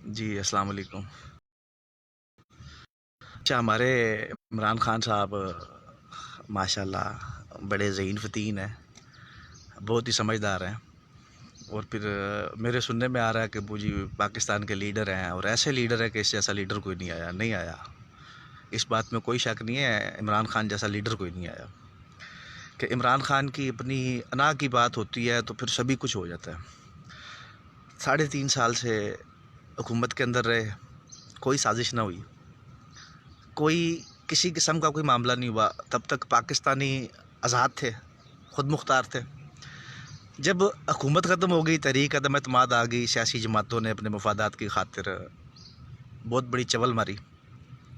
جی السلام علیکم۔ اچھا، ہمارے عمران خان صاحب ماشاءاللہ بڑے ذہین فتین ہیں، بہت ہی سمجھدار ہیں، اور پھر میرے سننے میں آ رہا ہے کہ وہ جی پاکستان کے لیڈر ہیں، اور ایسے لیڈر ہے کہ اس جیسا لیڈر کوئی نہیں آیا۔ اس بات میں کوئی شک نہیں ہے، عمران خان جیسا لیڈر کوئی نہیں آیا۔ کہ عمران خان کی اپنی انا کی بات ہوتی ہے تو پھر سبھی کچھ ہو جاتا ہے۔ 3.5 سال سے حکومت کے اندر رہے، کوئی سازش نہ ہوئی، کوئی کسی قسم کا کوئی معاملہ نہیں ہوا، تب تک پاکستانی آزاد تھے، خود مختار تھے۔ جب حکومت ختم ہو گئی، تحریک عدم اعتماد آ گئی، سیاسی جماعتوں نے اپنے مفادات کی خاطر بہت بڑی چول ماری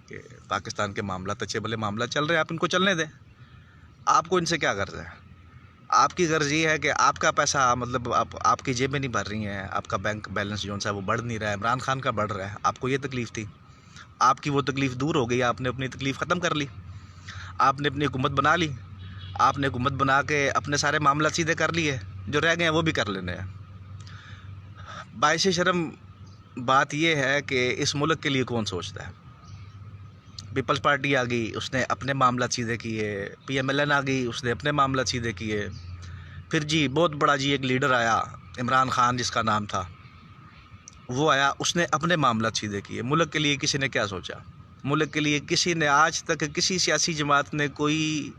کہ پاکستان کے معاملات اچھے بھلے معاملہ چل رہے ہیں، آپ ان کو چلنے دیں، آپ کو ان سے کیا غرض ہے؟ آپ کی غرض یہ ہے کہ آپ کا پیسہ مطلب آپ کی جیبیں نہیں بھر رہی ہیں، آپ کا بینک بیلنس جو ہے وہ بڑھ نہیں رہا ہے، عمران خان کا بڑھ رہا ہے، آپ کو یہ تکلیف تھی، آپ کی وہ تکلیف دور ہو گئی، آپ نے اپنی تکلیف ختم کر لی، آپ نے اپنی حکومت بنا لی، آپ نے حکومت بنا کے اپنے سارے معاملات سیدھے کر لیے، جو رہ گئے ہیں وہ بھی کر لینے ہیں۔ باعث شرم بات یہ ہے کہ اس ملک کے لیے کون سوچتا ہے؟ پیپلز پارٹی آ گئی، اس نے اپنے معاملات سیدھے کیے، پی ایم ایل این آ گئی، اس نے اپنے معاملات سیدھے کیے، پھر جی بہت بڑا جی ایک لیڈر آیا عمران خان جس کا نام تھا، وہ آیا، اس نے اپنے معاملات سیدھے کیے۔ ملک کے لیے کسی نے کیا سوچا؟ ملک کے لیے کسی نے آج تک کسی سیاسی جماعت نے کوئی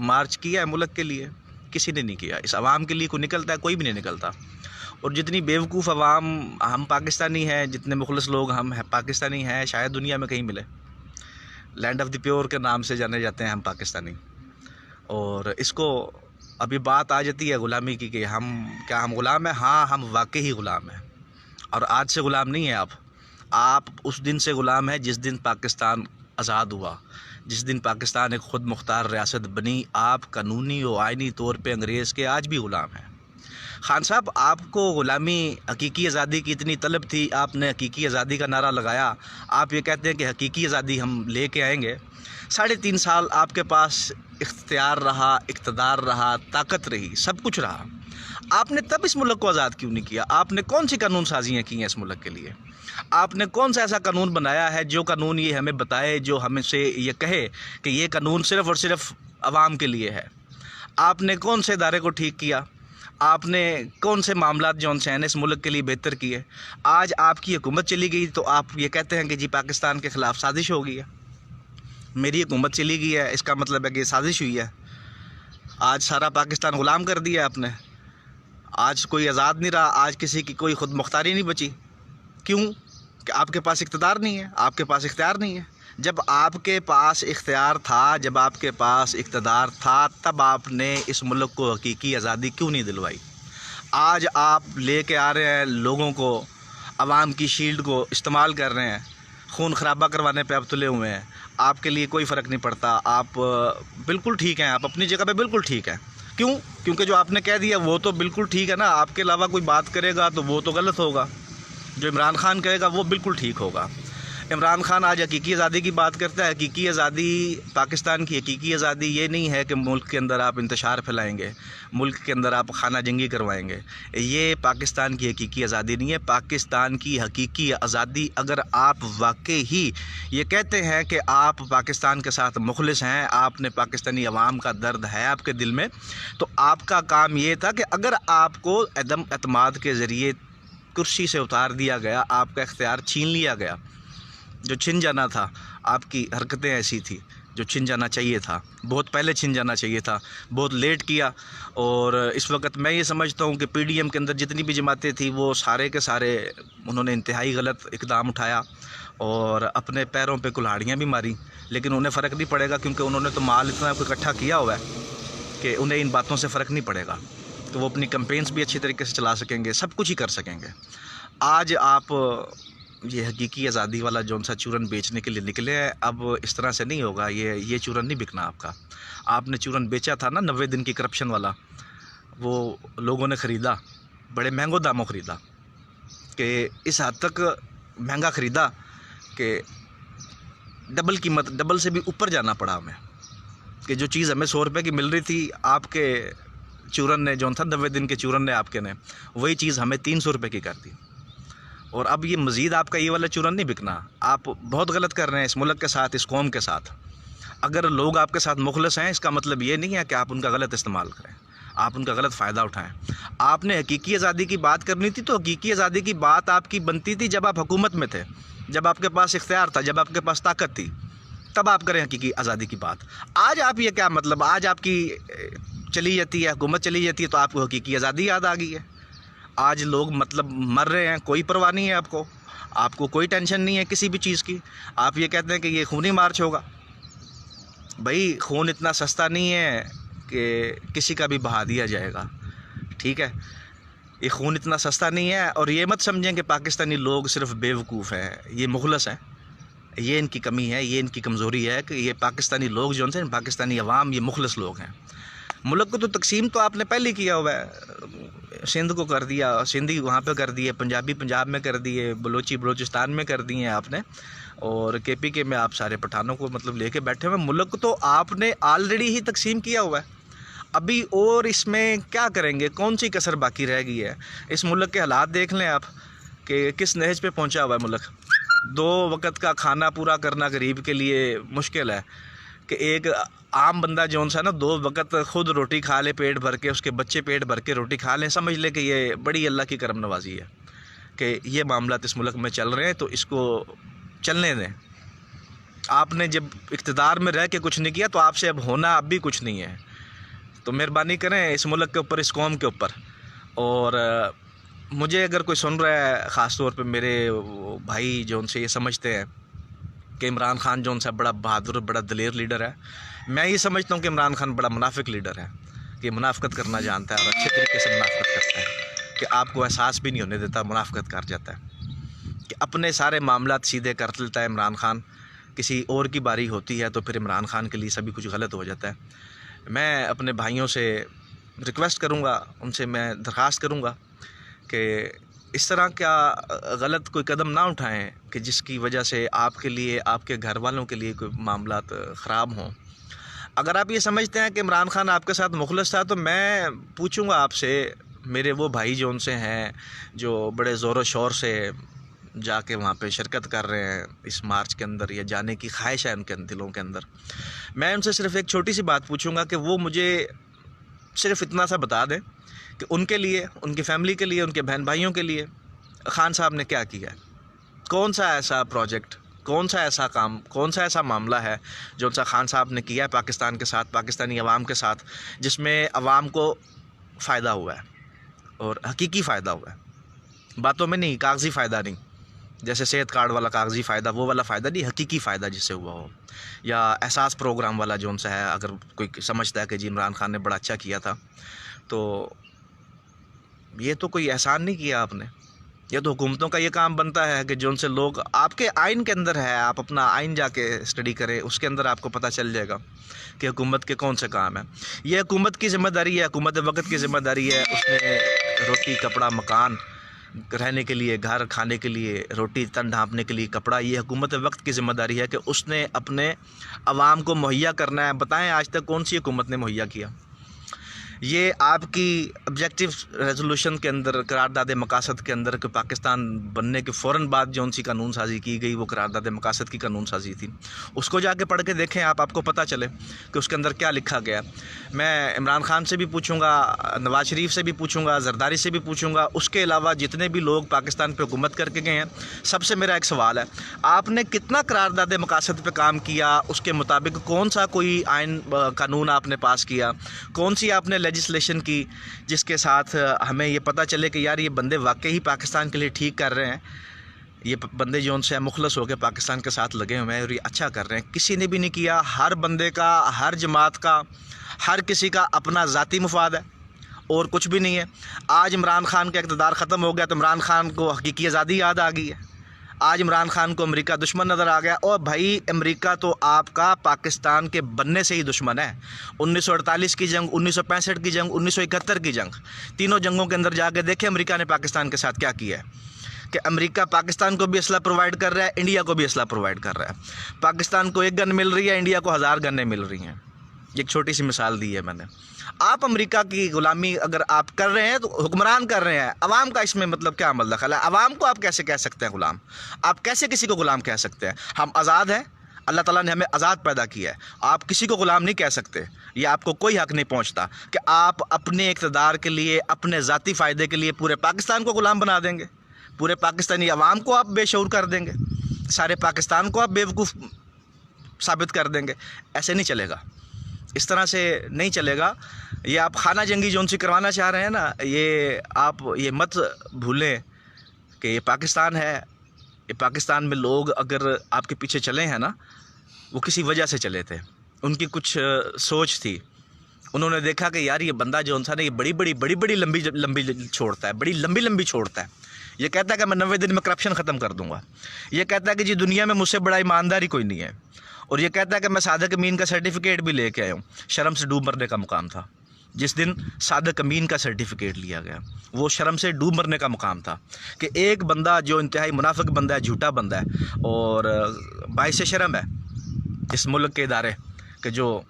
مارچ کیا ہے ملک کے لیے؟ کسی نے نہیں کیا۔ اس عوام کے لیے کوئی نکلتا ہے؟ کوئی بھی نہیں نکلتا۔ اور جتنی بیوقوف عوام ہم پاکستانی ہیں، جتنے مخلص لوگ ہم پاکستانی ہیں، شاید دنیا میں کہیں ملے۔ لینڈ آف دی پیور کے نام سے جانے جاتے ہیں ہم پاکستانی۔ اور اس کو ابھی بات آ جاتی ہے غلامی کی کہ ہم غلام ہیں؟ ہاں، ہم واقعی غلام ہیں، اور آج سے غلام نہیں ہیں آپ اس دن سے غلام ہیں جس دن پاکستان آزاد ہوا، جس دن پاکستان ایک خود مختار ریاست بنی۔ آپ قانونی و آئینی طور پہ انگریز کے آج بھی غلام ہیں۔ خان صاحب، آپ کو غلامی حقیقی آزادی کی اتنی طلب تھی، آپ نے حقیقی آزادی کا نعرہ لگایا، آپ یہ کہتے ہیں کہ حقیقی آزادی ہم لے کے آئیں گے۔ 3.5 سال آپ کے پاس اختیار رہا، اقتدار رہا، طاقت رہی، سب کچھ رہا، آپ نے تب اس ملک کو آزاد کیوں نہیں کیا؟ آپ نے کون سی قانون سازیاں کی ہیں اس ملک کے لیے؟ آپ نے کون سا ایسا قانون بنایا ہے جو قانون یہ ہمیں بتائے، جو ہمیں سے یہ کہے کہ یہ قانون صرف اور صرف عوام کے لیے ہے؟ آپ نے کون سے ادارے کو ٹھیک کیا؟ آپ نے کون سے معاملات جو ہیں اس ملک کے لیے بہتر کیے؟ آج آپ کی حکومت چلی گئی تو آپ یہ کہتے ہیں کہ جی پاکستان کے خلاف سازش ہو گئی ہے، میری حکومت چلی گئی ہے، اس کا مطلب ہے کہ سازش ہوئی ہے۔ آج سارا پاکستان غلام کر دیا آپ نے، آج کوئی آزاد نہیں رہا، آج کسی کی کوئی خود مختاری نہیں بچی۔ کیوں؟ کہ آپ کے پاس اقتدار نہیں ہے، آپ کے پاس اختیار نہیں ہے۔ جب آپ کے پاس اختیار تھا، جب آپ کے پاس اقتدار تھا، تب آپ نے اس ملک کو حقیقی آزادی کیوں نہیں دلوائی؟ آج آپ لے کے آ رہے ہیں لوگوں کو، عوام کی شیلڈ کو استعمال کر رہے ہیں، خون خرابہ کروانے پہ آپ تلے ہوئے ہیں، آپ کے لیے کوئی فرق نہیں پڑتا، آپ بالکل ٹھیک ہیں، آپ اپنی جگہ پہ بالکل ٹھیک ہیں۔ کیوں؟ کیونکہ جو آپ نے کہہ دیا وہ تو بالکل ٹھیک ہے نا، آپ کے علاوہ کوئی بات کرے گا تو وہ تو غلط ہوگا، جو عمران خان کہے گا وہ بالکل ٹھیک ہوگا۔ عمران خان آج حقیقی آزادی کی بات کرتا ہے۔ حقیقی آزادی، پاکستان کی حقیقی آزادی یہ نہیں ہے کہ ملک کے اندر آپ انتشار پھیلائیں گے، ملک کے اندر آپ خانہ جنگی کروائیں گے، یہ پاکستان کی حقیقی آزادی نہیں ہے۔ پاکستان کی حقیقی آزادی، اگر آپ واقعی ہی یہ کہتے ہیں کہ آپ پاکستان کے ساتھ مخلص ہیں، آپ نے پاکستانی عوام کا درد ہے آپ کے دل میں، تو آپ کا کام یہ تھا کہ اگر آپ کو عدم اعتماد کے ذریعے کرسی سے اتار دیا گیا، آپ کا اختیار چھین لیا گیا، جو چھن جانا تھا، آپ کی حرکتیں ایسی تھی، جو چھن جانا چاہیے تھا، بہت پہلے چھن جانا چاہیے تھا، بہت لیٹ کیا۔ اور اس وقت میں یہ سمجھتا ہوں کہ پی ڈی ایم کے اندر جتنی بھی جماعتیں تھیں وہ سارے کے سارے انہوں نے انتہائی غلط اقدام اٹھایا اور اپنے پیروں پہ کلہاڑیاں بھی ماری، لیکن انہیں فرق نہیں پڑے گا، کیونکہ انہوں نے تو مال اتنا اکٹھا کیا ہوا ہے کہ انہیں ان باتوں سے فرق نہیں پڑے گا، تو وہ اپنی کمپینز بھی اچھی طریقے سے چلا سکیں گے، سب کچھ ہی کر سکیں گے۔ آج آپ یہ حقیقی آزادی والا جون سا چورن بیچنے کے لیے نکلے ہیں، اب اس طرح سے نہیں ہوگا، یہ چورن نہیں بکنا آپ کا۔ آپ نے چورن بیچا تھا نا 90 دن کی کرپشن والا، وہ لوگوں نے خریدا، بڑے مہنگوں داموں خریدا، کہ اس حد تک مہنگا خریدا کہ ڈبل قیمت، ڈبل سے بھی اوپر جانا پڑا ہمیں، کہ جو چیز ہمیں 100 روپے کی مل رہی تھی، آپ کے چورن نے جو تھا 90 دن کے چورن نے آپ کے نے وہی چیز ہمیں 300 روپے کی کر دی۔ اور اب یہ مزید آپ کا یہ والا چورن نہیں بکنا. آپ بہت غلط کر رہے ہیں اس ملک کے ساتھ, اس قوم کے ساتھ. اگر لوگ آپ کے ساتھ مخلص ہیں اس کا مطلب یہ نہیں ہے کہ آپ ان کا غلط استعمال کریں, آپ ان کا غلط فائدہ اٹھائیں. آپ نے حقیقی آزادی کی بات کرنی تھی تو حقیقی آزادی کی بات آپ کی بنتی تھی جب آپ حکومت میں تھے, جب آپ کے پاس اختیار تھا, جب آپ کے پاس طاقت تھی, تب آپ کریں حقیقی آزادی کی بات. آج آپ یہ کیا مطلب, آج آپ کی چلی جاتی ہے حکومت, چلی جاتی ہے تو آپ کو حقیقی آزادی یاد آ گئی ہے. آج لوگ مطلب مر رہے ہیں, کوئی پرواہ نہیں ہے آپ کو کوئی ٹینشن نہیں ہے کسی بھی چیز کی. آپ یہ کہتے ہیں کہ یہ خونی مارچ ہوگا. بھائی خون اتنا سستا نہیں ہے کہ کسی کا بھی بہا دیا جائے گا, ٹھیک ہے. یہ خون اتنا سستا نہیں ہے. اور یہ مت سمجھیں کہ پاکستانی لوگ صرف بیوقوف ہیں, یہ مخلص ہیں. یہ ان کی کمی ہے, یہ ان کی کمزوری ہے کہ یہ پاکستانی لوگ جو ہیں, پاکستانی عوام, یہ مخلص لوگ ہیں. ملک کو تو تقسیم تو آپ نے پہلے کیا ہوا ہے. سندھ کو کر دیا, سندھی وہاں پہ کر دیے, پنجابی پنجاب میں کر دیے, بلوچی بلوچستان میں کر دیے آپ نے, اور کے پی کے میں آپ سارے پٹھانوں کو مطلب لے کے بیٹھے ہوئے. ملک تو آپ نے آلریڈی ہی تقسیم کیا ہوا ہے. ابھی اور اس میں کیا کریں گے, کون سی کسر باقی رہ گئی ہے. اس ملک کے حالات دیکھ لیں آپ کہ کس نہج پہ پہنچا ہوا ہے ملک. 2 وقت کا کھانا پورا کرنا غریب کے لیے مشکل ہے کہ ایک عام بندہ جو سا نا 2 وقت خود روٹی کھا لے پیٹ بھر کے, اس کے بچے پیٹ بھر کے روٹی کھا لیں, سمجھ لے کہ یہ بڑی اللہ کی کرم نوازی ہے کہ یہ معاملات اس ملک میں چل رہے ہیں تو اس کو چلنے دیں. آپ نے جب اقتدار میں رہ کے کچھ نہیں کیا تو آپ سے اب ہونا اب بھی کچھ نہیں ہے. تو مہربانی کریں اس ملک کے اوپر, اس قوم کے اوپر. اور مجھے اگر کوئی سن رہا ہے, خاص طور پہ میرے بھائی جو ان سے یہ سمجھتے ہیں کہ عمران خان جو ان سے بڑا بہادر, بڑا دلیر لیڈر ہے, میں یہ سمجھتا ہوں کہ عمران خان بڑا منافق لیڈر ہے, کہ منافقت کرنا جانتا ہے اور اچھے طریقے سے منافقت کرتا ہے, کہ آپ کو احساس بھی نہیں ہونے دیتا, منافقت کر جاتا ہے, کہ اپنے سارے معاملات سیدھے کر لیتا ہے عمران خان. کسی اور کی باری ہوتی ہے تو پھر عمران خان کے لیے سبھی کچھ غلط ہو جاتا ہے. میں اپنے بھائیوں سے ریکویسٹ کروں گا, ان سے میں درخواست کروں گا کہ اس طرح کا غلط کوئی قدم نہ اٹھائیں کہ جس کی وجہ سے آپ کے لیے, آپ کے گھر والوں کے لیے کوئی معاملات خراب ہوں. اگر آپ یہ سمجھتے ہیں کہ عمران خان آپ کے ساتھ مخلص تھا تو میں پوچھوں گا آپ سے, میرے وہ بھائی جو ان سے ہیں جو بڑے زور و شور سے جا کے وہاں پہ شرکت کر رہے ہیں اس مارچ کے اندر, یا جانے کی خواہش ہے ان کے دلوں کے اندر, میں ان سے صرف ایک چھوٹی سی بات پوچھوں گا کہ وہ مجھے صرف اتنا سا بتا دیں کہ ان کے لیے, ان کی فیملی کے لیے, ان کے بہن بھائیوں کے لیے خان صاحب نے کیا کیا ہے. کون سا ایسا پروجیکٹ, کون سا ایسا کام, کون سا ایسا معاملہ ہے جو ان سا خان صاحب نے کیا ہے پاکستان کے ساتھ, پاکستانی عوام کے ساتھ, جس میں عوام کو فائدہ ہوا ہے اور حقیقی فائدہ ہوا ہے. باتوں میں نہیں, کاغذی فائدہ نہیں, جیسے صحت کارڈ والا کاغذی فائدہ, وہ والا فائدہ نہیں, حقیقی فائدہ جس سے ہوا ہو. یا احساس پروگرام والا جو ان سے ہے, اگر کوئی سمجھتا ہے کہ جی عمران خان نے بڑا اچھا کیا تھا, تو یہ تو کوئی احسان نہیں کیا آپ نے. یہ تو حکومتوں کا یہ کام بنتا ہے کہ جو ان سے لوگ, آپ کے آئین کے اندر ہے, آپ اپنا آئین جا کے اسٹڈی کریں, اس کے اندر آپ کو پتہ چل جائے گا کہ حکومت کے کون سے کام ہیں. یہ حکومت کی ذمہ داری ہے, حکومت وقت کی ذمہ داری ہے. اس نے روٹی, کپڑا, مکان, رہنے کے لیے گھر, کھانے کے لیے روٹی, تن ڈھانپنے کے لیے کپڑا, یہ حکومت وقت کی ذمہ داری ہے کہ اس نے اپنے عوام کو مہیا کرنا ہے. بتائیں آج تک کون سی حکومت نے مہیا کیا؟ یہ آپ کی آبجیکٹیو ریزولوشن کے اندر, قرارداد مقاصد کے اندر, کہ پاکستان بننے کے فوراً بعد جو ان سی قانون سازی کی گئی وہ قرارداد مقاصد کی قانون سازی تھی. اس کو جا کے پڑھ کے دیکھیں آپ کو پتہ چلے کہ اس کے اندر کیا لکھا گیا. میں عمران خان سے بھی پوچھوں گا, نواز شریف سے بھی پوچھوں گا, زرداری سے بھی پوچھوں گا, اس کے علاوہ جتنے بھی لوگ پاکستان پہ حکومت کر کے گئے ہیں, سب سے میرا ایک سوال ہے, آپ نے کتنا قرارداد مقاصد پہ کام کیا؟ اس کے مطابق کون سا کوئی آئین قانون آپ نے پاس کیا؟ کون سی آپ نے لیجسلیشن کی جس کے ساتھ ہمیں یہ پتہ چلے کہ یار یہ بندے واقعی پاکستان کے لیے ٹھیک کر رہے ہیں, یہ بندے جو ان سے مخلص ہو کے پاکستان کے ساتھ لگے ہوئے ہیں اور یہ اچھا کر رہے ہیں؟ کسی نے بھی نہیں کیا. ہر بندے کا, ہر جماعت کا, ہر کسی کا اپنا ذاتی مفاد ہے اور کچھ بھی نہیں ہے. آج عمران خان کا اقتدار ختم ہو گیا تو عمران خان کو حقیقی آزادی یاد آ گئی ہے. آج عمران خان کو امریکہ دشمن نظر آ گیا. اور بھائی امریکہ تو آپ کا پاکستان کے بننے سے ہی دشمن ہے. 1948 کی جنگ, 1965 کی جنگ, 1971 کی جنگ, تینوں جنگوں کے اندر جا کے دیکھیں امریکہ نے پاکستان کے ساتھ کیا کیا ہے. کہ امریکہ پاکستان کو بھی اسلحہ پرووائڈ کر رہا ہے, انڈیا کو بھی اسلحہ پرووائڈ کر رہا ہے. پاکستان کو 1 گن مل رہی ہے, انڈیا کو 1000 گنیں مل رہی ہیں. ایک چھوٹی سی مثال دی ہے میں نے. آپ امریکہ کی غلامی اگر آپ کر رہے ہیں تو حکمران کر رہے ہیں, عوام کا اس میں مطلب کیا عمل دخل ہے؟ عوام کو آپ کیسے کہہ سکتے ہیں غلام؟ آپ کیسے کسی کو غلام کہہ سکتے ہیں؟ ہم آزاد ہیں, اللہ تعالیٰ نے ہمیں آزاد پیدا کیا ہے. آپ کسی کو غلام نہیں کہہ سکتے, یہ آپ کو کوئی حق نہیں پہنچتا کہ آپ اپنے اقتدار کے لیے, اپنے ذاتی فائدے کے لیے پورے پاکستان کو غلام بنا دیں گے, پورے پاکستانی عوام کو آپ بے شعور کر دیں گے, سارے پاکستان کو آپ بیوقوف ثابت کر دیں گے. ایسے نہیں چلے گا, اس طرح سے نہیں چلے گا. یہ آپ خانہ جنگی جو ان سے کروانا چاہ رہے ہیں نا, یہ آپ یہ مت بھولیں کہ یہ پاکستان ہے. یہ پاکستان میں لوگ اگر آپ کے پیچھے چلے ہیں نا, وہ کسی وجہ سے چلے تھے, ان کی کچھ سوچ تھی. انہوں نے دیکھا کہ یار یہ بندہ جو تھا نا, یہ بڑی لمبی چھوڑتا ہے, بڑی لمبی چھوڑتا ہے. یہ کہتا ہے کہ میں 90 دن میں کرپشن ختم کر دوں گا. یہ کہتا ہے کہ جی دنیا میں مجھ سے بڑا ایمانداری کوئی نہیں ہے. اور یہ کہتا ہے کہ میں صادق امین کا سرٹیفکیٹ بھی لے کے آیا ہوں. شرم سے ڈوب مرنے کا مقام تھا جس دن صادق امین کا سرٹیفکیٹ لیا گیا. وہ شرم سے ڈوب مرنے کا مقام تھا کہ ایک بندہ جو انتہائی منافق بندہ ہے, جھوٹا بندہ ہے, اور باعث شرم ہے اس ملک کے ادارے کہ جو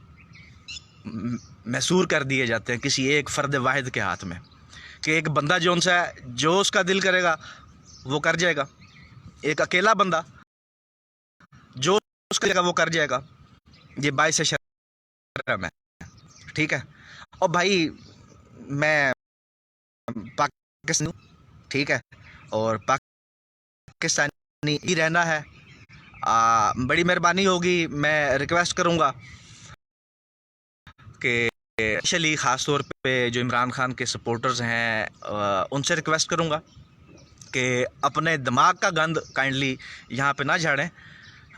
محصور کر دیے جاتے ہیں کسی ایک فرد واحد کے ہاتھ میں, کہ ایک بندہ جو ان سے جو اس کا دل کرے گا وہ کر جائے گا. ایک اکیلا بندہ جو اس کا وہ کر جائے گا. یہ باعث شرم ہے, ٹھیک ہے. اور بھائی میں پاکستانی ہوں, ٹھیک ہے, اور پاکستانی ہی رہنا ہے. بڑی مہربانی ہوگی, میں ریکویسٹ کروں گا کہ اسپیشلی خاص طور پہ جو عمران خان کے سپورٹرز ہیں ان سے ریکویسٹ کروں گا کہ اپنے دماغ کا گند کائنڈلی یہاں پہ نہ جھاڑیں.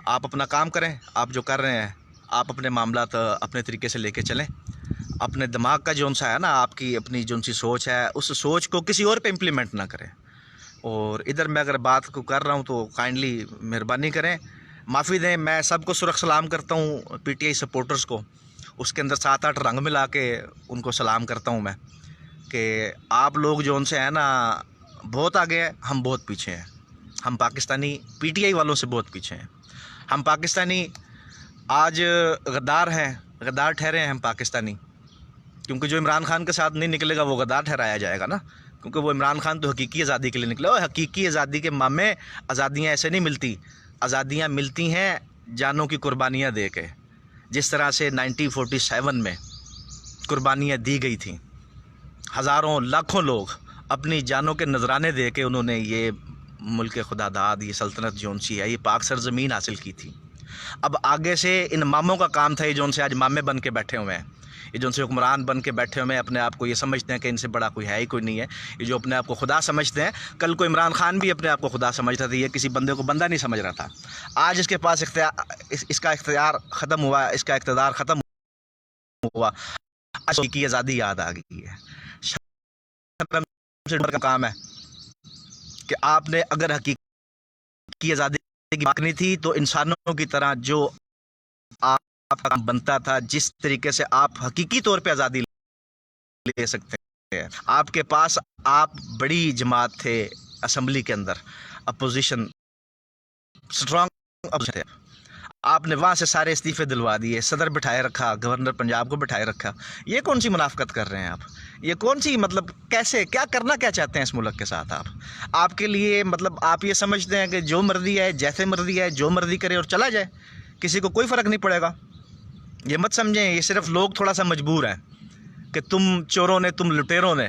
آپ اپنا کام کریں, آپ جو کر رہے ہیں آپ اپنے معاملات اپنے طریقے سے لے کے چلیں. اپنے دماغ کا جو سا ہے نا, آپ کی اپنی جو سی سوچ ہے, اس سوچ کو کسی اور پہ امپلیمنٹ نہ کریں. اور ادھر میں اگر بات کو کر رہا ہوں تو کائنڈلی مہربانی کریں, معافی دیں. میں سب کو سرخ سلام کرتا ہوں, پی ٹی آئی سپورٹرز کو, اس کے اندر 7-8 رنگ ملا کے ان کو سلام کرتا ہوں میں, کہ آپ لوگ جو ان سے ہیں نا بہت آگے ہیں, ہم بہت پیچھے ہیں. ہم پاکستانی پی ٹی آئی والوں سے بہت پیچھے ہیں. ہم پاکستانی آج غدار ہیں, غدار ٹھہرے ہیں ہم پاکستانی, کیونکہ جو عمران خان کے ساتھ نہیں نکلے گا وہ غدار ٹھہرایا جائے گا نا. کیونکہ وہ عمران خان تو حقیقی آزادی کے لیے نکلا. اور حقیقی آزادی کے معنی آزادیاں ایسے نہیں ملتی, آزادیاں ملتی ہیں جانوں کی قربانیاں دے کے. جس طرح سے 1947 میں قربانیاں دی گئی تھیں, ہزاروں لاکھوں لوگ اپنی جانوں کے نذرانے دے کے انہوں نے یہ ملک خدا داد, یہ سلطنت جو سی ہے, یہ پاک سرزمین حاصل کی تھی. اب آگے سے ان ماموں کا کام تھا, یہ جو ان سے آج مامے بن کے بیٹھے ہوئے ہیں, یہ جو ان سے حکمران بن کے بیٹھے ہوئے ہیں, اپنے آپ کو یہ سمجھتے ہیں کہ ان سے بڑا کوئی ہے ہی کوئی نہیں ہے. یہ جو اپنے آپ کو خدا سمجھتے ہیں, کل کو عمران خان بھی اپنے آپ کو خدا سمجھتا تھا, یہ کسی بندے کو بندہ نہیں سمجھ رہا تھا. آج اس کے پاس اس کا اختیار ختم ہوا, اس کا اقتدار ختم ہوا, آج کی آزادی یاد آ گئی ہے. کا کام ہے کہ آپ نے اگر حقیقی آزادی کی مانگنی تھی تو انسانوں کی طرح جو آپ کا کام بنتا تھا, جس طریقے سے آپ حقیقی طور پہ آزادی لے سکتے ہیں. آپ کے پاس آپ بڑی جماعت تھے اسمبلی کے اندر, اپوزیشن اسٹرانگ تھے, آپ نے وہاں سے سارے استعفے دلوا دیے, صدر بٹھائے رکھا, گورنر پنجاب کو بٹھائے رکھا. یہ کون سی منافقت کر رہے ہیں آپ؟ یہ کون سی مطلب کیسے کیا کرنا کیا چاہتے ہیں اس ملک کے ساتھ آپ کے لیے؟ مطلب آپ یہ سمجھتے ہیں کہ جو مرضی ہے, جیسے مرضی ہے, جو مرضی کرے اور چلا جائے, کسی کو کوئی فرق نہیں پڑے گا. یہ مت سمجھیں, یہ صرف لوگ تھوڑا سا مجبور ہیں کہ تم چوروں نے, تم لٹیروں نے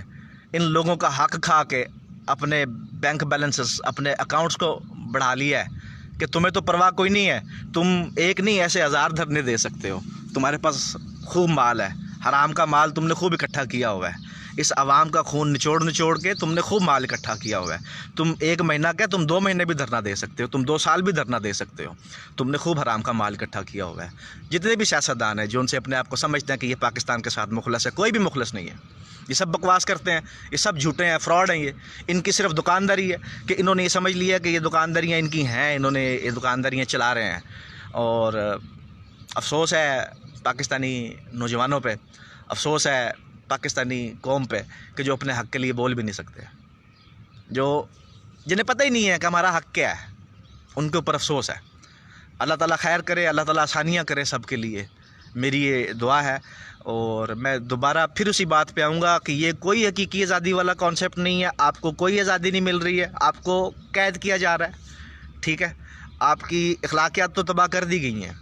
ان لوگوں کا حق کھا کے اپنے بینک بیلنسز, اپنے اکاؤنٹس کو بڑھا لیا ہے کہ تمہیں تو پرواہ کوئی نہیں ہے. تم ایک نہیں ایسے 1000 دھرنے دے سکتے ہو, تمہارے پاس خوب مال ہے, حرام کا مال تم نے خوب اکٹھا کیا ہوا ہے, اس عوام کا خون نچوڑ کے تم نے خوب مال اکٹھا کیا ہوا ہے. تم 1 مہینہ کیا, تم 2 مہینے بھی دھرنا دے سکتے ہو, تم 2 سال بھی دھرنا دے سکتے ہو. تم نے خوب حرام کا مال اکٹھا کیا ہوا ہے. جتنے بھی سیاستدان ہیں جو ان سے اپنے آپ کو سمجھتے ہیں کہ یہ پاکستان کے ساتھ مخلص ہے, کوئی بھی مخلص نہیں ہے. یہ سب بکواس کرتے ہیں, یہ سب جھوٹے ہیں, فراڈ ہیں. یہ ان کی صرف دکانداری ہے کہ انہوں نے یہ سمجھ لیا کہ یہ دکانداریاں ان کی ہیں, انہوں نے یہ دکانداریاں چلا رہے ہیں. اور افسوس ہے پاکستانی نوجوانوں پہ, افسوس ہے پاکستانی قوم پہ کہ جو اپنے حق کے لیے بول بھی نہیں سکتے, جنہیں پتہ ہی نہیں ہے کہ ہمارا حق کیا ہے. ان کے اوپر افسوس ہے. اللہ تعالیٰ خیر کرے, اللہ تعالیٰ آسانیاں کرے سب کے لیے. میری یہ دعا ہے، اور میں دوبارہ پھر اسی بات پہ آؤں گا کہ یہ کوئی حقیقی آزادی والا کانسیپٹ نہیں ہے. آپ کو کوئی آزادی نہیں مل رہی ہے، آپ کو قید کیا جا رہا ہے. ٹھیک ہے، آپ کی اخلاقیات تو تباہ کر دی گئی ہیں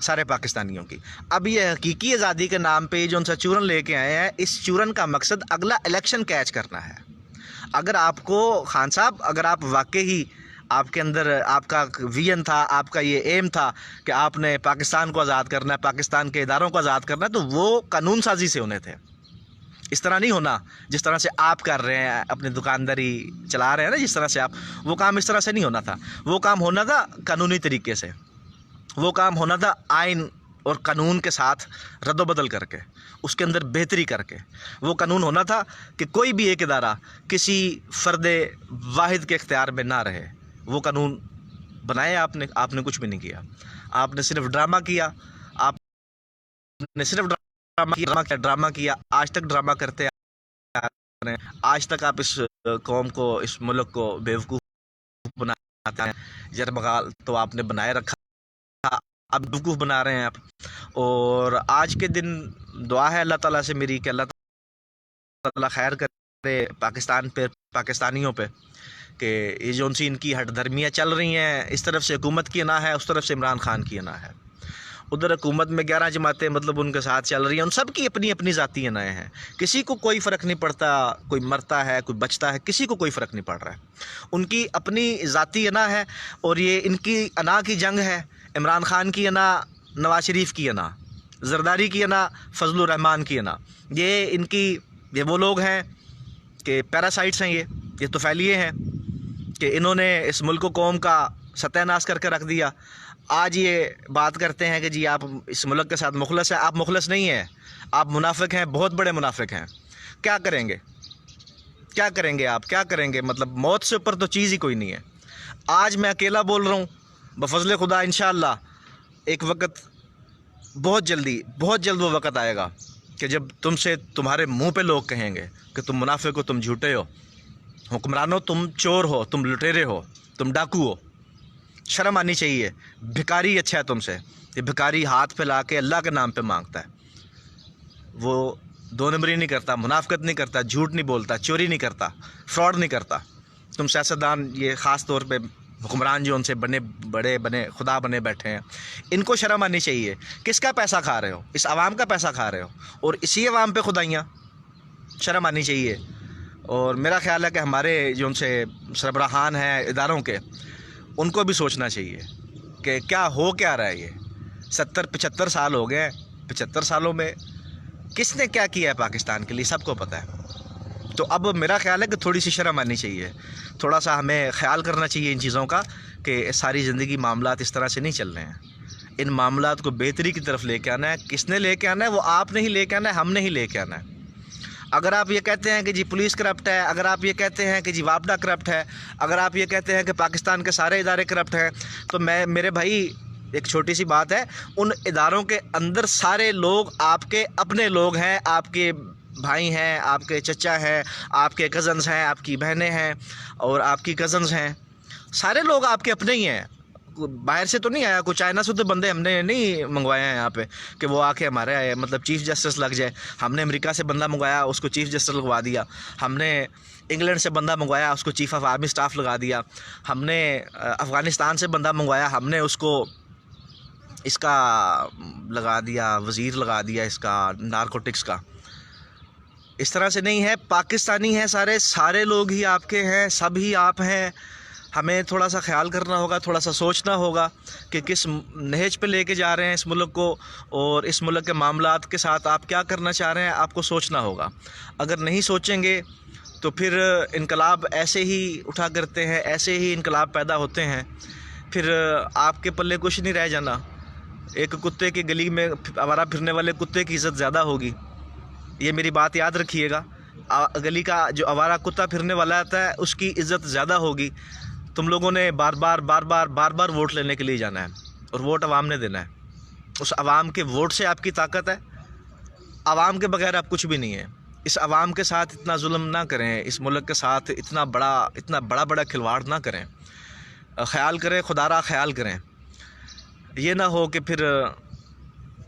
سارے پاکستانیوں کی. اب یہ حقیقی آزادی کے نام پہ جو ان سے چورن لے کے آئے ہیں، اس چورن کا مقصد اگلا الیکشن کیچ کرنا ہے. اگر آپ کو خان صاحب، اگر آپ واقعی آپ کے اندر آپ کا ویژن تھا، آپ کا یہ ایم تھا کہ آپ نے پاکستان کو آزاد کرنا ہے، پاکستان کے اداروں کو آزاد کرنا ہے، تو وہ قانون سازی سے ہونے تھے. اس طرح نہیں ہونا جس طرح سے آپ کر رہے ہیں، اپنی دکانداری چلا رہے ہیں نا جس طرح سے آپ، وہ کام اس طرح سے نہیں ہونا تھا. وہ کام ہونا تھا قانونی طریقے سے، وہ کام ہونا تھا آئین اور قانون کے ساتھ رد و بدل کر کے، اس کے اندر بہتری کر کے. وہ قانون ہونا تھا کہ کوئی بھی ایک ادارہ کسی فرد واحد کے اختیار میں نہ رہے. وہ قانون بنایا آپ نے کچھ بھی نہیں کیا. آپ نے صرف ڈرامہ کیا، آپ نے صرف ڈرامہ کیا. آج تک ڈرامہ کرتے آ رہے ہیں. آج تک آپ اس قوم کو، اس ملک کو بیوقوف بناتے ہیں. یرغمال تو آپ نے بنائے رکھا، اب بیوقوف بنا رہے ہیں آپ. اور آج کے دن دعا ہے اللہ تعالیٰ سے میری کہ اللہ تعالیٰ خیر کرے پاکستان پہ، پاکستانیوں پہ، کہ یہ جو ان سی ان کی ہٹ دھرمیاں چل رہی ہیں، اس طرف سے حکومت کی انا ہے، اس طرف سے عمران خان کی انا ہے. ادھر حکومت میں 11 جماعتیں مطلب ان کے ساتھ چل رہی ہیں، ان سب کی اپنی اپنی ذاتی انائیں ہیں. کسی کو کوئی فرق نہیں پڑتا، کوئی مرتا ہے کوئی بچتا ہے، کسی کو کوئی فرق نہیں پڑ رہا ہے. ان کی اپنی ذاتی انا ہے، اور یہ ان کی انا کی جنگ ہے. عمران خان کی انا، نواز شریف کی انا، زرداری کی انا، فضل الرحمان کی انا. یہ وہ لوگ ہیں کہ پیراسائٹس ہیں، یہ طفیلیے ہیں کہ انہوں نے اس ملک و قوم کا ستیہ ناش کر کے رکھ دیا. آج یہ بات کرتے ہیں کہ جی آپ اس ملک کے ساتھ مخلص ہیں. آپ مخلص نہیں ہیں، آپ منافق ہیں، بہت بڑے منافق ہیں. کیا کریں گے؟ کیا کریں گے آپ؟ کیا کریں گے؟ مطلب موت سے اوپر تو چیز ہی کوئی نہیں ہے. آج میں اکیلا بول رہا ہوں، بفضل خدا انشاءاللہ ایک وقت بہت جلد وہ وقت آئے گا کہ جب تمہارے منہ پہ لوگ کہیں گے کہ تم منافق ہو، تم جھوٹے ہو، حکمرانوں تم چور ہو، تم لٹیرے ہو، تم ڈاکو ہو. شرم آنی چاہیے. بھکاری اچھا ہے تم سے. یہ بھکاری ہاتھ پھیلا کے اللہ کے نام پہ مانگتا ہے، وہ دو نمبری نہیں کرتا، منافقت نہیں کرتا، جھوٹ نہیں بولتا، چوری نہیں کرتا، فراڈ نہیں کرتا. تم سیاستدان، یہ خاص طور پہ حکمران جو ان سے بنے خدا بنے بیٹھے ہیں، ان کو شرم آنی چاہیے. کس کا پیسہ کھا رہے ہو؟ اس عوام کا پیسہ کھا رہے ہو، اور اسی عوام پہ خدائیاں. شرم آنی چاہیے. اور میرا خیال ہے کہ ہمارے جو ان سے سربراہان ہیں اداروں کے، ان کو بھی سوچنا چاہیے کہ کیا رہا ہے. یہ 70-75 سال ہو گئے. 75 سالوں میں کس نے کیا کیا ہے پاکستان کے لیے سب کو پتہ ہے. تو اب میرا خیال ہے کہ تھوڑی سی شرم آنی چاہیے، تھوڑا سا ہمیں خیال کرنا چاہیے ان چیزوں کا کہ ساری زندگی معاملات اس طرح سے نہیں چل رہے ہیں. ان معاملات کو بہتری کی طرف لے کے آنا ہے. کس نے لے کے آنا ہے؟ وہ آپ نے ہی لے کے آنا ہے، ہم نے ہی لے کے آنا ہے. اگر آپ یہ کہتے ہیں کہ جی پولیس کرپٹ ہے، اگر آپ یہ کہتے ہیں کہ جی واپڈا کرپٹ ہے، اگر آپ یہ کہتے ہیں کہ پاکستان کے سارے ادارے کرپٹ ہیں، تو میرے بھائی ایک چھوٹی سی بات ہے، ان اداروں کے اندر سارے لوگ آپ کے اپنے لوگ ہیں، آپ کے بھائی ہیں، آپ کے چچا ہیں، آپ کے کزنز ہیں، آپ کی بہنیں ہیں، اور آپ کی کزنز ہیں. سارے لوگ آپ کے اپنے ہی ہیں. باہر سے تو نہیں آیا کوئی، چائنا سے تو بندے ہم نے نہیں منگوائے ہیں یہاں پہ کہ وہ آ کے ہمارے آئے مطلب چیف جسٹس لگ جائے. ہم نے امریکہ سے بندہ منگوایا، اس کو چیف جسٹس لگوا دیا. ہم نے انگلینڈ سے بندہ منگوایا، اس کو چیف آف آرمی سٹاف لگا دیا. ہم نے افغانستان سے بندہ منگوایا، ہم نے اس کو اس کا لگا دیا، وزیر لگا دیا اس کا نارکوٹکس کا. اس طرح سے نہیں ہے. پاکستانی ہیں سارے لوگ ہی آپ کے ہیں، سب ہی آپ ہیں. ہمیں تھوڑا سا خیال کرنا ہوگا، تھوڑا سا سوچنا ہوگا کہ کس نہج پہ لے کے جا رہے ہیں اس ملک کو، اور اس ملک کے معاملات کے ساتھ آپ کیا کرنا چاہ رہے ہیں. آپ کو سوچنا ہوگا. اگر نہیں سوچیں گے تو پھر انقلاب ایسے ہی اٹھا کرتے ہیں، ایسے ہی انقلاب پیدا ہوتے ہیں. پھر آپ کے پلے کچھ نہیں رہ جانا. ایک کتے کی گلی میں آوارہ پھرنے والے کتے کی عزت زیادہ ہوگی. یہ میری بات یاد رکھیے گا. گلی کا جو آوارہ کتا پھرنے والا آتا ہے اس کی عزت زیادہ ہوگی. تم لوگوں نے بار بار ووٹ لینے کے لیے جانا ہے، اور ووٹ عوام نے دینا ہے. اس عوام کے ووٹ سے آپ کی طاقت ہے. عوام کے بغیر آپ کچھ بھی نہیں ہے. اس عوام کے ساتھ اتنا ظلم نہ کریں، اس ملک کے ساتھ اتنا بڑا کھلواڑ نہ کریں. خیال کریں، خدا را خیال کریں. یہ نہ ہو کہ پھر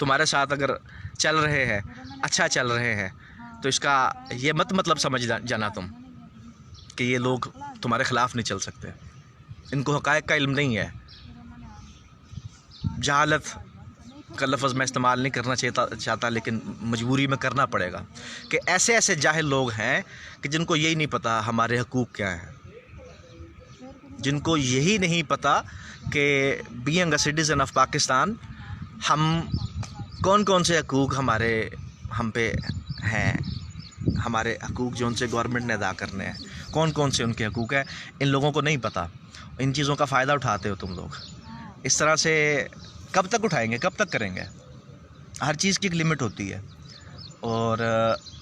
تمہارے ساتھ اگر چل رہے ہیں، اچھا چل رہے ہیں، تو اس کا یہ مطلب سمجھ جانا تم کہ یہ لوگ تمہارے خلاف نہیں چل سکتے. ان کو حقائق کا علم نہیں ہے. جہالت کا لفظ میں استعمال نہیں کرنا چاہتا لیکن مجبوری میں کرنا پڑے گا کہ ایسے ایسے جاہل لوگ ہیں کہ جن کو یہی نہیں پتہ ہمارے حقوق کیا ہیں، جن کو یہی نہیں پتہ کہ being a citizen of Pakistan ہم کون کون سے حقوق ہم پہ ہیں، ہمارے حقوق جو ان سے گورنمنٹ نے ادا کرنے ہیں، کون کون سے ان کے حقوق ہیں. ان لوگوں کو نہیں پتہ. ان چیزوں کا فائدہ اٹھاتے ہو تم لوگ. اس طرح سے کب تک اٹھائیں گے، کب تک کریں گے؟ ہر چیز کی ایک لمٹ ہوتی ہے. اور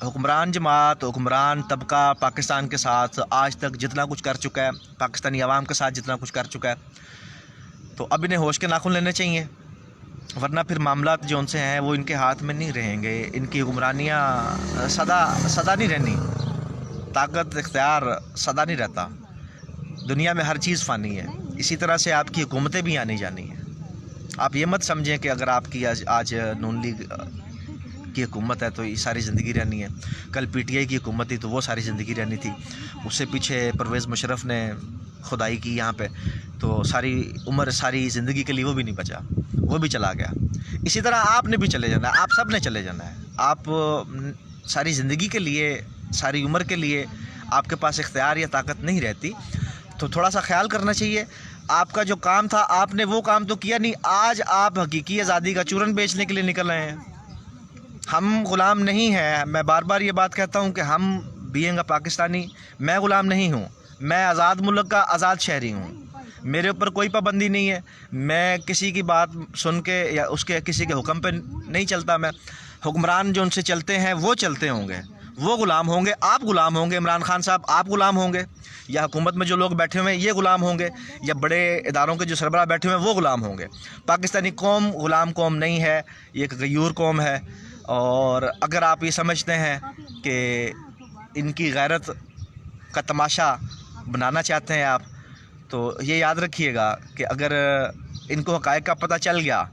حکمران جماعت، حکمران طبقہ پاکستان کے ساتھ آج تک جتنا کچھ کر چکا ہے، پاکستانی عوام کے ساتھ جتنا کچھ کر چکا ہے، تو اب انہیں ہوش کے ناخن لینے چاہیے، ورنہ پھر معاملات جو ان سے ہیں وہ ان کے ہاتھ میں نہیں رہیں گے. ان کی حکمرانیاں سدا نہیں رہنی. طاقت اختیار سدا نہیں رہتا. دنیا میں ہر چیز فانی ہے. اسی طرح سے آپ کی حکومتیں بھی آنی جانی ہیں. آپ یہ مت سمجھیں کہ اگر آپ کی آج نون لیگ کی حکومت ہے تو یہ ساری زندگی رہنی ہے. کل پی ٹی آئی کی حکومت تھی تو وہ ساری زندگی رہنی تھی. اس سے پیچھے پرویز مشرف نے خدائی کی یہاں پہ، تو ساری عمر ساری زندگی کے لیے وہ بھی نہیں بچا، وہ بھی چلا گیا. اسی طرح آپ نے بھی چلے جانا ہے، آپ سب نے چلے جانا ہے. آپ ساری زندگی کے لیے، ساری عمر کے لیے آپ کے پاس اختیار یا طاقت نہیں رہتی. تو تھوڑا سا خیال کرنا چاہیے. آپ کا جو کام تھا آپ نے وہ کام تو کیا نہیں. آج آپ حقیقی آزادی کا چورن بیچنے کے لیے نکل رہے ہیں. ہم غلام نہیں ہیں. میں بار بار یہ بات کہتا ہوں کہ ہم بینگ اے پاکستانی، میں غلام نہیں ہوں. میں آزاد ملک کا آزاد شہری ہوں. میرے اوپر کوئی پابندی نہیں ہے. میں کسی کی بات سن کے یا کسی کے حکم پہ نہیں چلتا. میں حکمران جو ان سے چلتے ہیں وہ چلتے ہوں گے، وہ غلام ہوں گے. آپ غلام ہوں گے، عمران خان صاحب آپ غلام ہوں گے، یا حکومت میں جو لوگ بیٹھے ہوئے ہیں یہ غلام ہوں گے، یا بڑے اداروں کے جو سربراہ بیٹھے ہوئے ہیں وہ غلام ہوں گے. پاکستانی قوم غلام قوم نہیں ہے، یہ ایک غیور قوم ہے. اور اگر آپ یہ سمجھتے ہیں کہ ان کی غیرت کا تماشا بنانا چاہتے ہیں آپ، تو یہ یاد رکھیے گا کہ اگر ان کو حقائق کا پتہ چل گیا،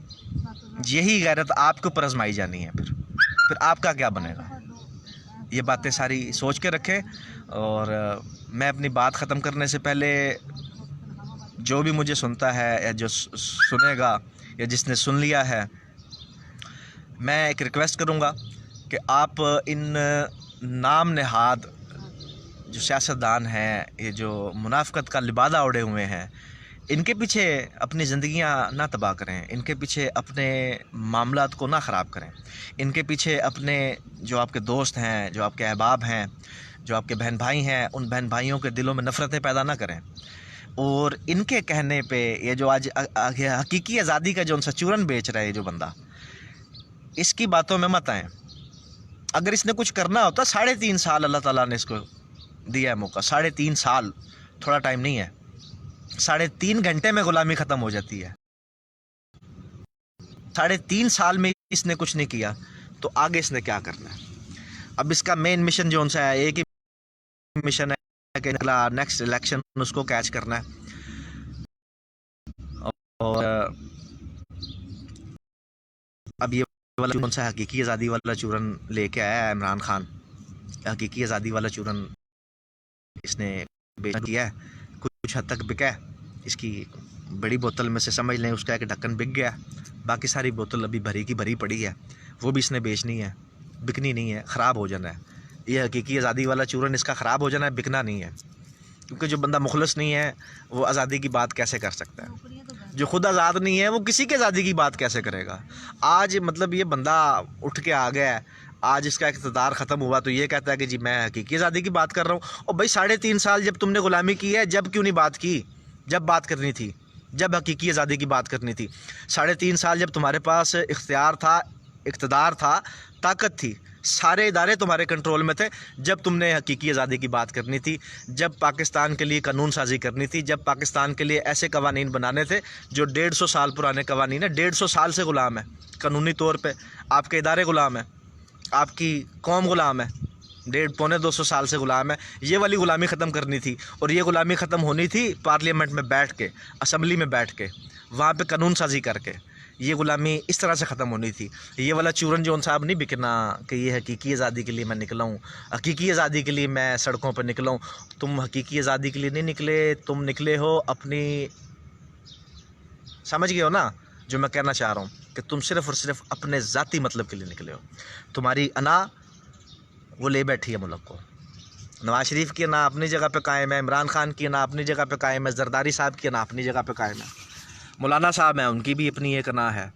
یہی غیرت آپ کے اوپر آزمائی جانی ہے. پھر آپ کا کیا بنے گا؟ یہ باتیں ساری سوچ کے رکھیں. اور میں اپنی بات ختم کرنے سے پہلے جو بھی مجھے سنتا ہے یا جو سنے گا یا جس نے سن لیا ہے، میں ایک ریکویسٹ کروں گا کہ آپ ان نام نہاد جو سیاستدان ہیں، یہ جو منافقت کا لبادہ اوڑھے ہوئے ہیں، ان کے پیچھے اپنی زندگیاں نہ تباہ کریں. ان کے پیچھے اپنے معاملات کو نہ خراب کریں. ان کے پیچھے اپنے جو آپ کے دوست ہیں، جو آپ کے احباب ہیں، جو آپ کے بہن بھائی ہیں، ان بہن بھائیوں کے دلوں میں نفرتیں پیدا نہ کریں. اور ان کے کہنے پہ یہ جو آج حقیقی آزادی کا جو ان سے چورن بیچ رہا ہے جو بندہ، اس کی باتوں میں مت آئیں. اگر اس نے کچھ کرنا ہوتا 3.5 سال اللہ تعالیٰ نے اس کو دیا ہے موقع. 3.5 سال تھوڑا ٹائم نہیں ہے. 3.5 گھنٹے میں غلامی ختم ہو جاتی ہے. 3.5 سال میں اس نے کچھ نہیں کیا تو آگے اس نے کیا کرنا ہے؟ اب اس کا مین مشن جو ان سے ہے، ایک ہی مشن ہے کہ نیکسٹ الیکشن اس کو کیچ کرنا ہے. اور اب یہ والا کون سا حقیقی آزادی والا چورن لے کے آیا ہے عمران خان. حقیقی آزادی والا چورن اس نے بیچ کیا ہے، کچھ حد تک بکا ہے. اس کی بڑی بوتل میں سے سمجھ لیں اس کا ایک ڈھکن بک گیا، باقی ساری بوتل ابھی بھری کی بھری پڑی ہے. وہ بھی اس نے بیچنی ہے، بکنی نہیں ہے، خراب ہو جانا ہے. یہ حقیقی آزادی والا چورن اس کا خراب ہو جانا ہے، بکنا نہیں ہے. کیونکہ جو بندہ مخلص نہیں ہے وہ آزادی کی بات کیسے کر سکتا ہے؟ جو خود آزاد نہیں ہے وہ کسی کی آزادی کی بات کیسے کرے گا؟ آج مطلب یہ بندہ اٹھ کے آ گیا ہے، آج اس کا اقتدار ختم ہوا تو یہ کہتا ہے کہ جی میں حقیقی آزادی کی بات کر رہا ہوں. اور بھائی 3.5 سال جب تم نے غلامی کی ہے، جب کیوں نہیں بات کی؟ جب بات کرنی تھی، جب حقیقی آزادی کی بات کرنی تھی. 3.5 سال جب تمہارے پاس اختیار تھا، اقتدار تھا، طاقت تھی، سارے ادارے تمہارے کنٹرول میں تھے، جب تم نے حقیقی آزادی کی بات کرنی تھی، جب پاکستان کے لیے قانون سازی کرنی تھی، جب پاکستان کے لیے ایسے قوانین بنانے تھے جو 150 سال پرانے قوانین ہیں. 150 سال سے غلام ہے قانونی طور پہ. آپ کے ادارے غلام ہیں، آپ کی قوم غلام ہے، 150-200 سال سے غلام ہے. یہ والی غلامی ختم کرنی تھی. اور یہ غلامی ختم ہونی تھی پارلیمنٹ میں بیٹھ کے، اسمبلی میں بیٹھ کے، وہاں پہ قانون سازی کر کے. یہ غلامی اس طرح سے ختم ہونی تھی. یہ والا چورن جون صاحب نہیں بکنا کہ یہ حقیقی آزادی کے لیے میں نکلا ہوں, حقیقی آزادی کے لیے میں سڑکوں پر نکلا ہوں. تم حقیقی آزادی کے لیے نہیں نکلے, تم نکلے ہو اپنی, سمجھ گئے ہو نا جو میں کہنا چاہ رہا ہوں, کہ تم صرف اور صرف اپنے ذاتی مطلب کے لیے نکلے ہو. تمہاری انا وہ لے بیٹھی ہے ملک کو. نواز شریف کی انا اپنی جگہ پہ قائم ہے, عمران خان کی انا اپنی جگہ پہ قائم ہے, زرداری صاحب کی انا اپنی جگہ پہ قائم ہے, مولانا صاحب ہیں ان کی بھی اپنی ایک انا ہے.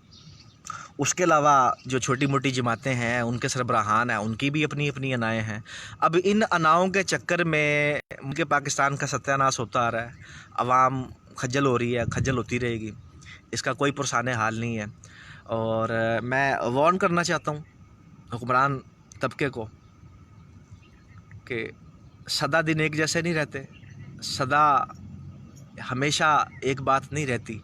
اس کے علاوہ جو چھوٹی موٹی جماعتیں ہیں ان کے سربراہان ہیں ان کی بھی اپنی اپنی انائیں ہیں. اب ان اناؤں کے چکر میں ملک پاکستان کا ستیہ ناش ہوتا آ رہا ہے. عوام خجل ہو رہی ہے, خجل ہوتی رہے گی, اس کا کوئی پرسان حال نہیں ہے. اور میں وارن کرنا چاہتا ہوں حکمران طبقے کو کہ سدا دن ایک جیسے نہیں رہتے, سدا ہمیشہ ایک بات نہیں رہتی,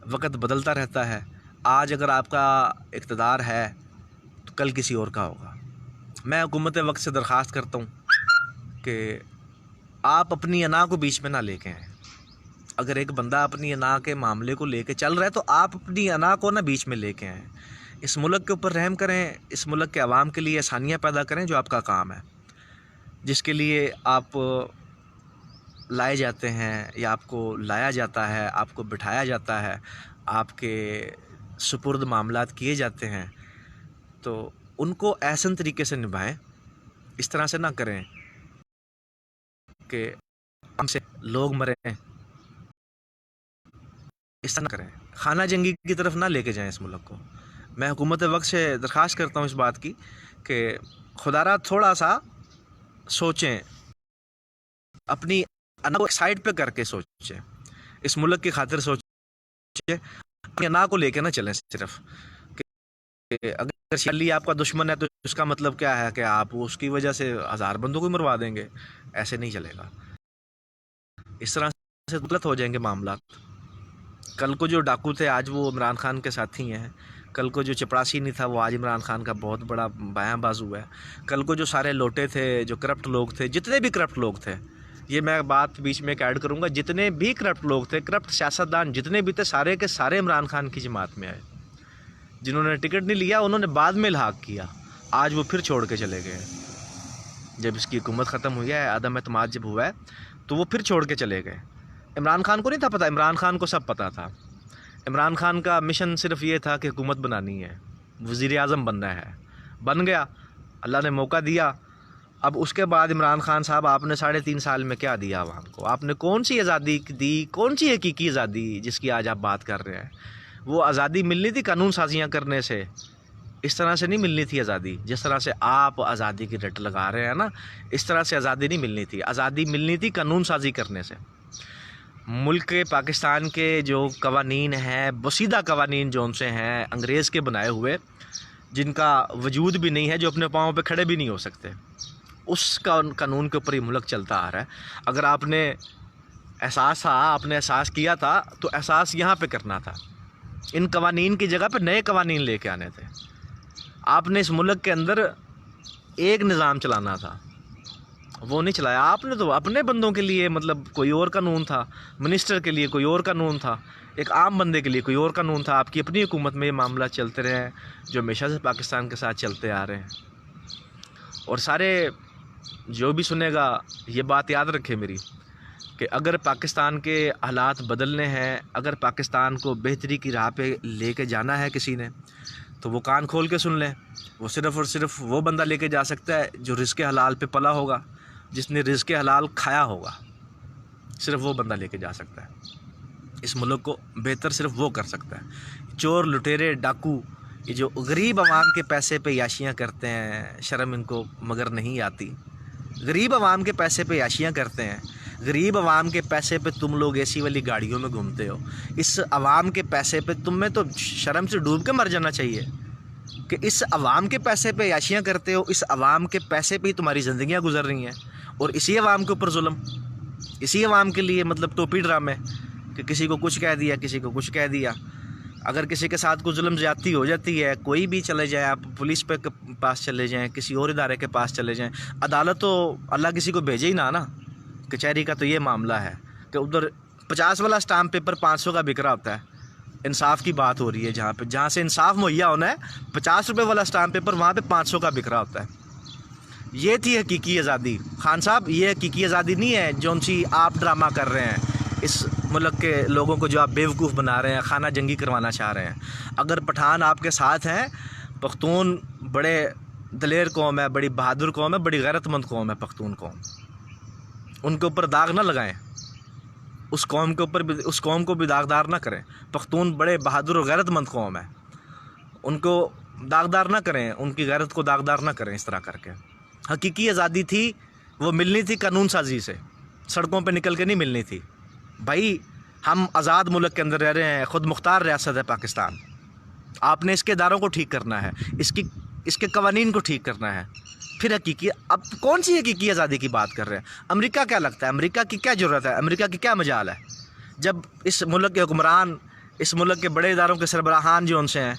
وقت بدلتا رہتا ہے. آج اگر آپ کا اقتدار ہے تو کل کسی اور کا ہوگا. میں حکومت وقت سے درخواست کرتا ہوں کہ آپ اپنی انا کو بیچ میں نہ لے کے آئیں. اگر ایک بندہ اپنی انا کے معاملے کو لے کے چل رہا ہے تو آپ اپنی انا کو نہ بیچ میں لے کے آئیں. اس ملک کے اوپر رحم کریں, اس ملک کے عوام کے لیے آسانیاں پیدا کریں جو آپ کا کام ہے, جس کے لیے آپ لائے جاتے ہیں یا آپ کو لایا جاتا ہے, آپ کو بٹھایا جاتا ہے, آپ کے سپرد معاملات کیے جاتے ہیں. تو ان کو احسن طریقے سے نبھائیں. اس طرح سے نہ کریں کہ ہم سے لوگ مریں, اس طرح نہ کریں, خانہ جنگی کی طرف نہ لے کے جائیں اس ملک کو. میں حکومت وقت سے درخواست کرتا ہوں اس بات کی کہ خدا را تھوڑا سا سوچیں, اپنی انا کو سائڈ پہ کر کے سوچیں, اس ملک کی خاطر سوچیں, اپنی انا کو لے کے نہ چلیں صرف. کہ اگر شلی آپ کا دشمن ہے تو اس کا مطلب کیا ہے کہ آپ اس کی وجہ سے ہزار بندوں کو مروا دیں گے. ایسے نہیں چلے گا, اس طرح سے غلط ہو جائیں گے معاملات. کل کو جو ڈاکو تھے آج وہ عمران خان کے ساتھی ہیں, کل کو جو چپڑاسی نہیں تھا وہ آج عمران خان کا بہت بڑا بایاں بازو ہے. کل کو جو سارے لوٹے تھے, جو کرپٹ لوگ تھے, جتنے بھی کرپٹ لوگ تھے, یہ میں بات بیچ میں ایک ایڈ کروں گا, جتنے بھی کرپٹ لوگ تھے, کرپٹ سیاستدان جتنے بھی تھے, سارے کے سارے عمران خان کی جماعت میں آئے. جنہوں نے ٹکٹ نہیں لیا انہوں نے بعد میں الحاق کیا, آج وہ پھر چھوڑ کے چلے گئے. جب اس کی حکومت ختم ہوئی ہے, عدم اعتماد جب ہوا ہے تو وہ پھر چھوڑ کے چلے گئے. عمران خان کو نہیں تھا پتہ, عمران خان کو سب پتہ تھا. عمران خان کا مشن صرف یہ تھا کہ حکومت بنانی ہے, وزیر اعظم بننا ہے, بن گیا, اللہ نے موقع دیا. اب اس کے بعد عمران خان صاحب آپ نے 3.5 سال میں کیا دیا عوام کو؟ آپ نے کون سی آزادی دی, کون سی حقیقی آزادی جس کی آج آپ بات کر رہے ہیں؟ وہ آزادی ملنی تھی قانون سازیاں کرنے سے, اس طرح سے نہیں ملنی تھی آزادی. جس طرح سے آپ آزادی کی رٹ لگا رہے ہیں نا, اس طرح سے آزادی نہیں ملنی تھی. آزادی ملنی تھی قانون سازی کرنے سے. ملک پاکستان کے جو قوانین ہیں, بسیدہ قوانین جو ان سے ہیں, انگریز کے بنائے ہوئے, جن کا وجود بھی نہیں ہے, جو اپنے پاؤں پہ کھڑے بھی نہیں ہو سکتے, اس کا قانون کے اوپر یہ ملک چلتا آ رہا ہے. اگر آپ نے احساس تھا, آپ نے احساس کیا تھا, تو احساس یہاں پہ کرنا تھا. ان قوانین کی جگہ پہ نئے قوانین لے کے آنے تھے. آپ نے اس ملک کے اندر ایک نظام چلانا تھا, وہ نہیں چلایا آپ نے. تو اپنے بندوں کے لیے مطلب کوئی اور قانون تھا, منسٹر کے لیے کوئی اور قانون تھا, ایک عام بندے کے لیے کوئی اور قانون تھا. آپ کی اپنی حکومت میں یہ معاملات چلتے رہے ہیں جو ہمیشہ سے پاکستان کے ساتھ چلتے آ رہے ہیں. اور سارے جو بھی سنے گا یہ بات یاد رکھے میری, کہ اگر پاکستان کے حالات بدلنے ہیں, اگر پاکستان کو بہتری کی راہ پہ لے کے جانا ہے کسی نے, تو وہ کان کھول کے سن لیں. وہ صرف اور صرف وہ بندہ لے کے جا سکتا ہے جو رزق حلال پہ پلا ہوگا, جس نے رزق حلال کھایا ہوگا, صرف وہ بندہ لے کے جا سکتا ہے. اس ملک کو بہتر صرف وہ کر سکتا ہے. چور, لٹیرے, ڈاکو, یہ جو غریب عوام کے پیسے پہ عیاشیاں کرتے ہیں, شرم ان کو مگر نہیں آتی. غریب عوام کے پیسے پہ عیاشیاں کرتے ہیں, غریب عوام کے پیسے پہ تم لوگ اے سی والی گاڑیوں میں گھومتے ہو. اس عوام کے پیسے پہ تم میں تو شرم سے ڈوب کے مر جانا چاہیے کہ اس عوام کے پیسے پہ عیاشیاں کرتے ہو. اس عوام کے پیسے پہ ہی تمہاری زندگیاں گزر رہی ہیں, اور اسی عوام کے اوپر ظلم, اسی عوام کے لیے مطلب ٹوپی ڈرامے, کہ کسی کو کچھ کہہ دیا, کسی کو کچھ کہہ دیا. اگر کسی کے ساتھ کوئی ظلم زیادتی ہو جاتی ہے, کوئی بھی چلے جائیں, آپ پولیس پہ پاس چلے جائیں, کسی اور ادارے کے پاس چلے جائیں, عدالت تو اللہ کسی کو بھیجے ہی نا. کچہری کا تو یہ معاملہ ہے کہ ادھر 50 والا اسٹامپ پیپر 500 کا بک رہا ہوتا ہے, انصاف کی بات ہو رہی ہے جہاں سے انصاف مہیا ہونا ہے 50 روپے والا اسٹامپ پیپر وہاں پہ 500 کا بک رہا ہوتا ہے. یہ تھی حقیقی آزادی. خان صاحب یہ حقیقی آزادی نہیں ہے جون سی آپ ڈرامہ کر رہے ہیں اس ملک کے لوگوں کو, جو آپ بیوقوف بنا رہے ہیں, خانہ جنگی کروانا چاہ رہے ہیں. اگر پٹھان آپ کے ساتھ ہیں, پختون بڑے دلیر قوم ہے, بڑی بہادر قوم ہے, بڑی غیرت مند قوم ہے پختون قوم. ان کے اوپر داغ نہ لگائیں, اس قوم کے اوپر بھی, اس قوم کو بھی داغدار نہ کریں. پختون بڑے بہادر اور غیرت مند قوم ہے, ان کو داغدار نہ کریں, ان کی غیرت کو داغدار نہ کریں اس طرح کر کے. حقیقی آزادی تھی وہ ملنی تھی قانون سازی سے, سڑکوں پہ نکل کے نہیں ملنی تھی. بھائی ہم آزاد ملک کے اندر رہ رہے ہیں, خود مختار ریاست ہے پاکستان. آپ نے اس کے اداروں کو ٹھیک کرنا ہے, اس کے قوانین کو ٹھیک کرنا ہے. پھر حقیقی, اب کون سی حقیقی آزادی کی بات کر رہے ہیں؟ امریکہ کیا لگتا ہے, امریکہ کی کیا ضرورت ہے, امریکہ کی کیا مجال ہے؟ جب اس ملک کے حکمران, اس ملک کے بڑے اداروں کے سربراہان جو ان سے ہیں,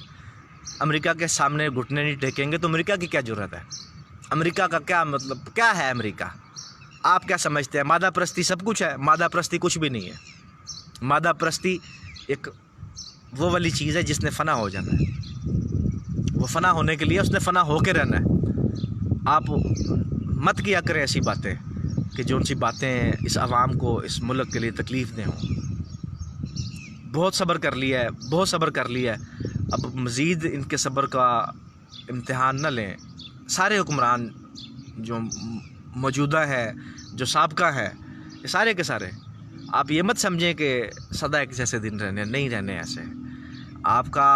امریکہ کے سامنے گھٹنے نہیں ٹیکیں گے تو امریکہ کی کیا ضرورت ہے؟ امریکہ کا کیا مطلب, کیا ہے امریکہ؟ آپ کیا سمجھتے ہیں؟ مادہ پرستی سب کچھ ہے؟ مادہ پرستی کچھ بھی نہیں ہے. مادہ پرستی ایک وہ والی چیز ہے جس نے فنا ہو جانا ہے. وہ فنا ہونے کے لیے اس نے فنا ہو کے رہنا ہے. آپ مت کیا کریں ایسی باتیں کہ جو ان سی باتیں اس عوام کو, اس ملک کے لیے تکلیف دہ ہوں. بہت صبر کر لیا ہے, بہت صبر کر لیا ہے, اب مزید ان کے صبر کا امتحان نہ لیں. سارے حکمران جو موجودہ ہے, جو سابقہ ہے, یہ سارے کے سارے, آپ یہ مت سمجھیں کہ سدا ایک جیسے دن رہنے, نہیں رہنے ایسے. آپ کا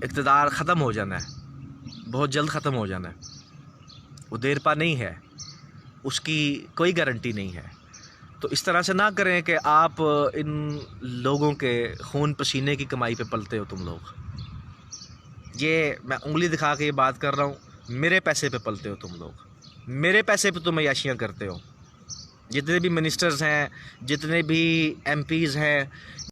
اقتدار ختم ہو جانا ہے, بہت جلد ختم ہو جانا ہے. وہ دیر پا نہیں ہے, اس کی کوئی گارنٹی نہیں ہے. تو اس طرح سے نہ کریں کہ آپ ان لوگوں کے خون پسینے کی کمائی پہ پلتے ہو تم لوگ. یہ میں انگلی دکھا کے یہ بات کر رہا ہوں, میرے پیسے پہ پلتے ہو تم لوگ, میرے پیسے پہ تم عیاشیاں کرتے ہو. جتنے بھی منسٹرز ہیں, جتنے بھی ایم پیز ہیں,